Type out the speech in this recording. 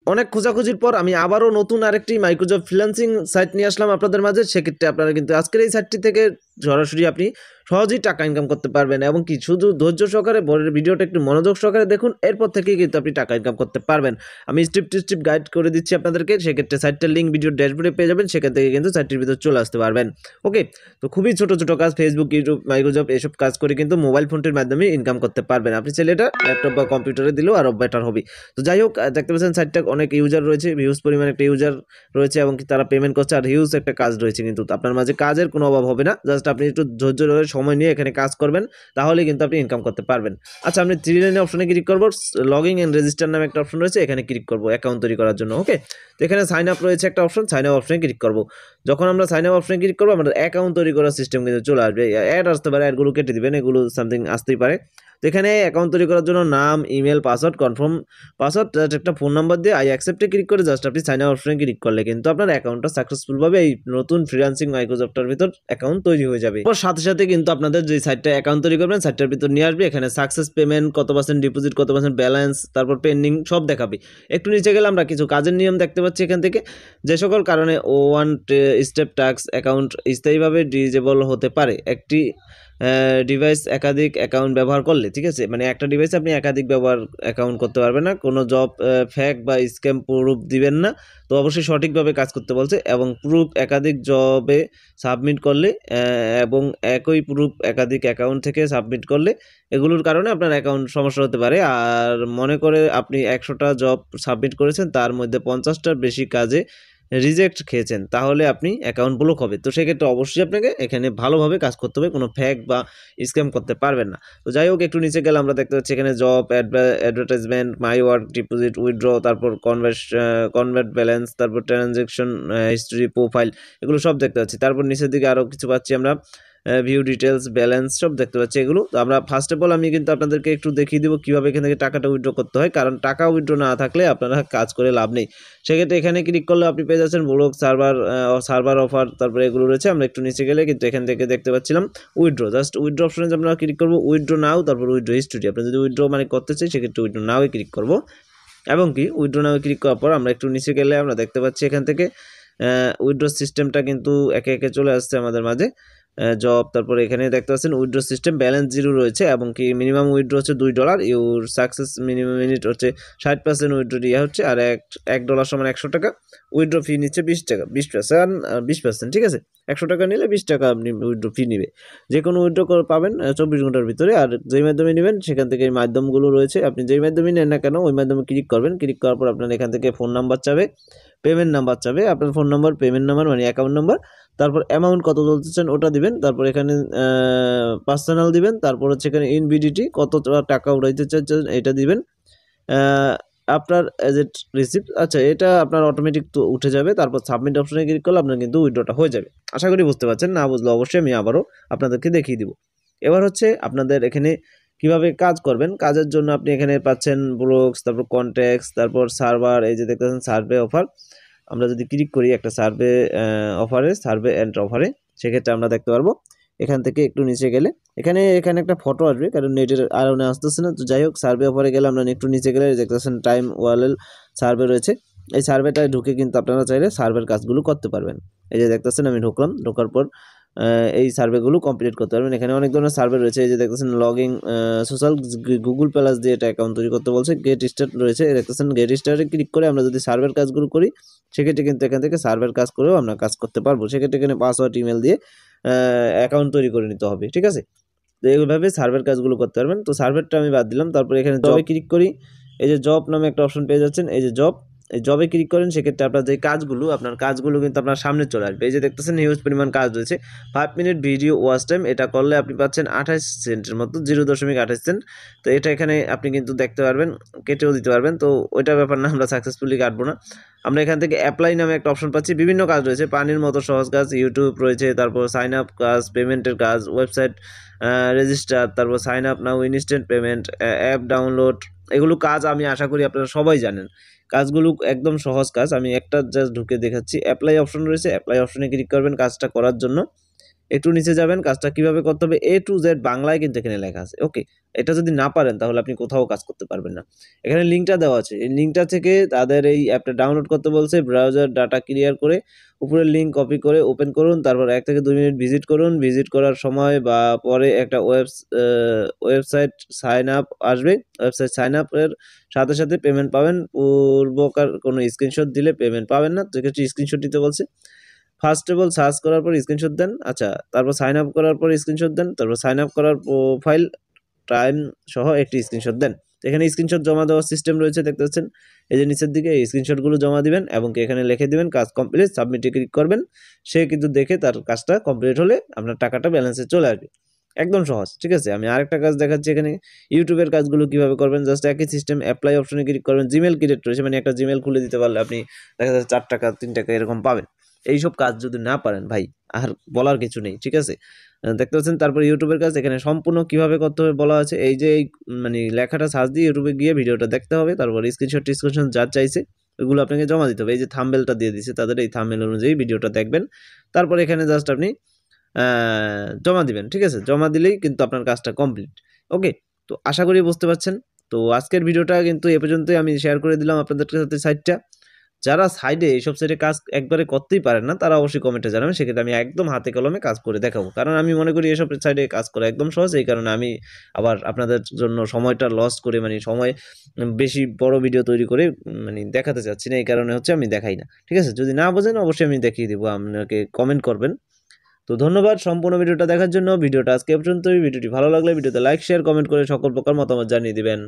অনেক খোঁজাখুঁজির পর আমি আবারও নতুন আরেকটি মাইক্রোজব ফ্রিল্যান্সিং সাইট নিয়ে আসলাম আপনাদের মাঝে। সেক্ষেত্রে আপনারা কিন্তু আজকের এই সাইটটি থেকে সরাসরি আপনি সহজেই টাকা ইনকাম করতে পারবেন এবং কি শুধু ধৈর্য সহকারে পরের ভিডিওটা একটু মনোযোগ সহকারে দেখুন, এরপর থেকেই কিন্তু আপনি টাকা ইনকাম করতে পারবেন। আমি স্টেপ টু স্টেপ গাইড করে দিচ্ছি আপনাদেরকে। সেক্ষেত্রে সাইটটার লিঙ্ক ভিডিওর ড্যাশবোর্ডে পেয়ে যাবেন, সেখান থেকে কিন্তু সাইটটির ভিতরে চলে আসতে পারবেন। ওকে, তো খুবই ছোট ছোট কাজ ফেসবুক, ইউটিউব, মাইক্রোজব এসব কাজ করে কিন্তু মোবাইল ফোনটির মাধ্যমে ইনকাম করতে পারবেন। আপনি চাইলে এটা ল্যাপটপ বা কম্পিউটারে দিলেও আরও বেটার হবে। তো যাই হোক, দেখতে পাচ্ছেন সাইটটা অনেক ইউজার রয়েছে, হিউজ পরিমাণে একটা ইউজার রয়েছে এবং তারা পেমেন্ট করছে, আর হিউজ একটা কাজ রয়েছে। কিন্তু আপনার মাঝে কাজের কোনো অভাব হবে না, জাস্ট আপনি একটু ধৈর্য ধরে সময় নিয়ে এখানে কাজ করবেন, তাহলে কিন্তু আপনি ইনকাম করতে পারবেন। আচ্ছা, আমি 3 লাইনে অপশনে ক্লিক করবো। লগইন এন্ড রেজিস্টার নামে একটা অপশন রয়েছে, এখানে ক্লিক করবো অ্যাকাউন্ট তৈরি করার জন্য। ওকে, তো এখানে সাইন আপ রয়েছে একটা অপশন, সাইন আপ অপশনে ক্লিক করবো। যখন আমরা সাইন আপ অপশনে ক্লিক করবো, আমাদের অ্যাকাউন্ট তৈরি করার সিস্টেম কিন্তু চলে আসবে। অ্যাড আসতে পারে, অ্যাডগুলো কেটে দিবেন, এগুলো সামথিং আসতেই পারে। তো এখানে অ্যাকাউন্ট তৈরি করার জন্য নাম, ইমেল, পাসওয়ার্ড, কনফার্ম পাসওয়ার্ড, একটা ফোন নাম্বার দিয়ে আই অ্যাকসেপ্টে ক্লিক করে জাস্ট আপনি সাইন আপ অপশনে ক্লিক করলে কিন্তু আপনার অ্যাকাউন্টটা সাকসেসফুলভাবে এই নতুন ফ্রিল্যান্সিং মাইক্রোজবটার ভিতর অ্যাকাউন্ট তৈরি হয়ে যাবে। এর সাথে সাথে কিন্তু আপনাদের যে সাইটটা অ্যাকাউন্ট তৈরি করবেন, সাইটটার ভিতর নিয়ে আসবে। এখানে সাকসেস পেমেন্ট, কত পার্সেন্ট ডিপোজিট, কত পার্সেন্ট ব্যালেন্স, তারপর পেন্ডিং সব দেখাবে। একটু নিচে গেলে আমরা কিছু কাজের নিয়ম দেখতে পাচ্ছি এখান থেকে। যে সকল কারণে ওয়ান স্টেপ টাস্ক অ্যাকাউন্ট স্থায়ীভাবে ডিজেবল হতে পারে একটি ডিভাইস একাধিক অ্যাকাউন্ট ব্যবহার করলে, ঠিক আছে, মানে একটা ডিভাইসে আপনি একাধিক ব্যবহার অ্যাকাউন্ট করতে পারবেন না। কোনো জব ফ্যাক বা স্ক্যাম প্রুফ দিবেন না। তো অবশ্যই সঠিকভাবে কাজ করতে বলছে। এবং প্রুফ একাধিক জবে সাবমিট করলে এবং একই প্রুফ একাধিক অ্যাকাউন্ট থেকে সাবমিট করলে এগুলোর কারণে আপনার অ্যাকাউন্ট সমস্যা হতে পারে। আর মনে করে আপনি 100টা জব সাবমিট করেছেন, তার মধ্যে 50টার বেশি কাজে রিজেক্ট খেয়েছেন, তাহলে আপনি অ্যাকাউন্ট ব্লক হবে। তো সেক্ষেত্রে অবশ্যই আপনাকে এখানে ভালোভাবে কাজ করতে হবে, কোনো ফ্যাক বা স্ক্যাম করতে পারবেন না। তো যাই হোক, একটু নিচে গেলে আমরা দেখতে পাচ্ছি এখানে job advertisement, my work, deposit, withdraw, তারপর কনভার্ট ব্যালেন্স, তারপর ট্রানজ্যাকশন হিস্ট্রি, প্রোফাইল, এগুলো সব দেখতে পাচ্ছি। তারপর নিচের দিকে আরও কিছু পাচ্ছি আমরা, ভিউ ডিটেলস, ব্যালেন্স সব দেখতে পাচ্ছি এগুলো। তো আমরা ফার্স্ট অফ অল আমি কিন্তু আপনাদেরকে একটু দেখিয়ে দেবো কীভাবে এখান থেকে টাকাটা উইথড্র করতে হয়, কারণ টাকা উইথড্র না থাকলে আপনারা কাজ করে লাভ নেই। সেক্ষেত্রে এখানে ক্লিক করলে আপনি পেয়ে যাচ্ছেন ব্লক, সার্ভার অফার, তারপরে এগুলো রয়েছে। আমরা একটু নিচে গেলে কিন্তু এখান থেকে দেখতে পাচ্ছিলাম উইথড্র, জাস্ট উইথড্র অপশনে আমরা ক্লিক করবো, উইথড্র নাও, তারপর উইথড্র হিস্ট্রি। আপনি যদি উইথড্র মানে করতে চাই, সেক্ষেত্রে উইথড্র নাওয়ে ক্লিক করবো। এবং কি উইথড্র নাওয়ে ক্লিক করার পর আমরা একটু নিচে গেলে আমরা দেখতে পাচ্ছি এখান থেকে উইথড্র সিস্টেমটা কিন্তু একে একে চলে আসছে আমাদের মাঝে। জব, তারপরে এখানে দেখতে পাচ্ছেন উইথড্র সিস্টেম, ব্যালেন্স 0 রয়েছে এবং কি মিনিমাম উইথড্র হচ্ছে $2, ইউর সাকসেস মিনিমাম মিনিট হচ্ছে 60% উইথড্র দেওয়া হচ্ছে, আর $1 সমান 100 টাকা। উইথড্র ফি নিচ্ছে 20 টাকা, 20%, ঠিক আছে। 100 টাকা নিলে 20 টাকা আপনি উইথড্র ফি নিবে। যে কোনো উইথড্র পাবেন 24 ঘন্টার ভিতরে। আর যেই মাধ্যমে নেবেন সেখান থেকে এই মাধ্যমগুলো রয়েছে, আপনি যেই মাধ্যমে নেন না কেন ওই মাধ্যমে ক্লিক করবেন। ক্লিক করার পর আপনার এখান থেকে ফোন নাম্বার চাবে, পেমেন্ট নাম্বার চাবে, আপনার ফোন নাম্বার, পেমেন্ট নাম্বার মানে অ্যাকাউন্ট নাম্বার, তারপর অ্যামাউন্ট কত তুলতে চান ওটা দিবেন, তারপর এখানে পার্সোনাল দিবেন, তারপর হচ্ছে এখানে ইনভিডিটি কত টাকা উড়াইতে চাচ্ছেন এটা দিবেন, আপনার এজ ইট রিসিপ্ট। আচ্ছা, এটা আপনার অটোমেটিক তো উঠে যাবে। তারপর সাবমিট অপশনে ক্লিক করলে আপনার কিন্তু উইথড্রটা হয়ে যাবে। আশা করি বুঝতে পারছেন, না বুঝলে অবশ্যই আমি আবারও আপনাদেরকে দেখিয়ে দিব। এবার হচ্ছে আপনাদের এখানে কিভাবে কাজ করবেন। কাজের জন্য আপনি এখানে পাচ্ছেন ব্লগস, তারপর কন্ট্যাক্টস, তারপর সার্ভার, এই যে দেখতেছেন সার্ভে অফার। আমরা যদি ক্লিক করি একটা সার্ভে অ্যান্ড অফারে, সেক্ষেত্রে আমরা দেখতে পারবো এখান থেকে একটু নিচে গেলে এখানে একটা ফটো আসবে, কারণ নেটের আরাউন্ডে আসতেছে না। তো যাই হোক, সার্ভে অফারে গেলে আমরা একটু নিচে গেলে দেখতেছেন টাইম ওয়ালেল সার্ভে রয়েছে। এই সার্ভেটায় ঢুকে কিন্তু আপনারা চাইলে সার্ভের কাজগুলো করতে পারবেন। এই যে দেখতেছেন আমি ঢুকলাম, ঢোকার পর এই সার্ভেগুলো কমপ্লিট করতে পারবেন। এখানে অনেক ধরনের সার্ভে রয়েছে। এই যে দেখতেছেন লগইন সোশ্যাল, গুগল প্লাস দিয়ে এটা অ্যাকাউন্ট তৈরি করতে বলছে। গেট স্টার্ট রয়েছে, দেখতেছেন গেট স্টার্টে ক্লিক করে আমরা যদি সার্ভের কাজগুলো করি, সেক্ষেত্রে কিন্তু এখান থেকে সার্ভের কাজ করেও আমরা কাজ করতে পারবো। সেক্ষেত্রে এখানে পাসওয়ার্ড, ইমেল দিয়ে অ্যাকাউন্ট তৈরি করে নিতে হবে, ঠিক আছে। তো এইভাবে সার্ভের কাজগুলো করতে পারবেন। তো সার্ভেরটা আমি বাদ দিলাম। তারপর এখানে জবে ক্লিক করি, এই যে জব নামে একটা অপশন পেয়ে যাচ্ছেন, এই যে জব, এই জবে ক্লিক করেন। সেক্ষেত্রে আপনার যে কাজগুলো, আপনার কাজগুলো কিন্তু আপনার সামনে চলে আসবে। এই যে দেখতেছেন হিউজ পরিমাণ কাজ রয়েছে। 5 মিনিট ভিডিও ওয়াচ টাইম, এটা করলে আপনি পাচ্ছেন 28 সেন্টের মতো, 0.28 সেন্ট। তো এটা এখানে আপনি কিন্তু দেখতে পারবেন, কেটেও দিতে পারবেন। তো ওইটা ব্যাপার না, আমরা সাকসেসফুলি কাটবো না। আমরা এখান থেকে অ্যাপ্লাই নামে একটা অপশন পাচ্ছি। বিভিন্ন কাজ রয়েছে, পানির মতো সহজ কাজ, ইউটিউব রয়েছে, তারপর সাইন আপ কাজ, পেমেন্টের কাজ, ওয়েবসাইট রেজিস্টার, তারপর সাইন আপ নাও, ইনস্ট্যান্ট পেমেন্ট, অ্যাপ ডাউনলোড, এগুলো কাজ আমি আশা করি আপনারা সবাই জানেন। কাজগুলো একদম সহজ কাজ। আমি একটা জাস্ট ঢুকে দেখাচ্ছি। অ্যাপ্লাই অপশন রয়েছে, অ্যাপ্লাই অপশনে ক্লিক করবেন কাজটা করার জন্য। একটু নিচে যাবেন, কাজটা কিভাবে করতে হবে A to Z বাংলায় কিন্তু এখানে লেখা আছে। ওকে, এটা যদি না পারেন তাহলে আপনি কোথাও কাজ করতে পারবেন না। এখানে লিঙ্কটা দেওয়া আছে, এই লিঙ্কটা থেকে তাদের এই অ্যাপটা ডাউনলোড করতে বলছে। ব্রাউজার ডাটা ক্লিয়ার করে উপরের লিঙ্ক কপি করে ওপেন করুন, তারপর 1 থেকে 2 মিনিট ভিজিট করুন। ভিজিট করার সময় বা পরে একটা ওয়েবসাইট সাইন আপ আসবে। ওয়েবসাইট সাইন আপের সাথে সাথে পেমেন্ট পাবেন। পূর্বকার কোনো স্ক্রিনশট দিলে পেমেন্ট পাবেন না, তো কিছু স্ক্রিনশট দিতে বলছে। ফার্স্ট অফ অল সার্চ করার পর স্ক্রিনশট দেন। আচ্ছা, তারপর সাইন আপ করার পর স্ক্রিনশট দেন। তারপর সাইন আপ করার প্রোফাইল টাইম সহ একটি স্ক্রিনশট দেন। এখানে স্ক্রিনশট জমা দেওয়ার সিস্টেম রয়েছে, দেখতে পাচ্ছেন এই যে নিচের দিকে। এই স্ক্রিনশটগুলো জমা দিবেন এবং এখানে লিখে দিবেন কাজ কমপ্লিট, সাবমিটে ক্লিক করবেন। সে কিন্তু দেখে তার কাজটা কমপ্লিট হলে আপনার টাকাটা ব্যালেন্সে চলে আসবে। একদম সহজ, ঠিক আছে। আমি আরেকটা কাজ দেখাচ্ছি এখানে। ইউটিউবের কাজগুলো কিভাবে করবেন, জাস্ট একই সিস্টেম, অ্যাপ্লাই অপশনে ক্লিক করবেন। জিমেল ক্রিয়েট রয়েছে, মানে একটা জিমেল খুলে দিতে পারলে আপনি দেখা যাচ্ছে 4 টাকা 3 টাকা এরকম পাবেন। এইসব কাজ যদি না পারেন ভাই, আর বলার কিছু নেই, ঠিক আছে। দেখতে পাচ্ছেন তারপর ইউটিউবের কাজ এখানে সম্পূর্ণ কিভাবে করতে হবে বলা আছে। এই যে এই মানে লেখাটা সার্চ দিয়ে ইউটিউবে গিয়ে ভিডিওটা দেখতে হবে, তারপর স্ক্রিনশট যা চাইছে ওগুলো আপনাকে জমা দিতে হবে। এই যে থাম্বনেলটা দিয়ে দিছে, তাদের এই থাম্বনেল অনুযায়ী ভিডিওটা দেখবেন। তারপর এখানে জাস্ট আপনি জমা দিবেন, ঠিক আছে। জমা দিলেই কিন্তু আপনার কাজটা কমপ্লিট। ওকে, তো আশা করি বুঝতে পারছেন। তো আজকের ভিডিওটা কিন্তু এ পর্যন্তই, আমি শেয়ার করে দিলাম আপনাদের সাথে সাইটটা। যারা সাইডে এইসব সাইডে কাজ একবারে করতেই পারেন না, তারা অবশ্যই কমেন্টে জানাবেন। সেক্ষেত্রে আমি একদম হাতে কলমে কাজ করে দেখাবো, কারণ আমি মনে করি এসব সাইডে কাজ করা একদম সহজ। এই কারণে আমি আবার আপনাদের জন্য সময়টা লস করে, মানে সময় বেশি বড় ভিডিও তৈরি করে মানে দেখাতে চাচ্ছি না। এই কারণে হচ্ছে আমি দেখাই না, ঠিক আছে। যদি না বোঝেন অবশ্যই আমি দেখিয়ে দিব, আপনাকে কমেন্ট করবেন। তো ধন্যবাদ সম্পূর্ণ ভিডিওটা দেখার জন্য। ভিডিওটা আজকে এ পর্যন্তই। ভিডিওটি ভালো লাগলে ভিডিওতে লাইক শেয়ার কমেন্ট করে সকল প্রকার মতামত জানিয়ে দিবেন।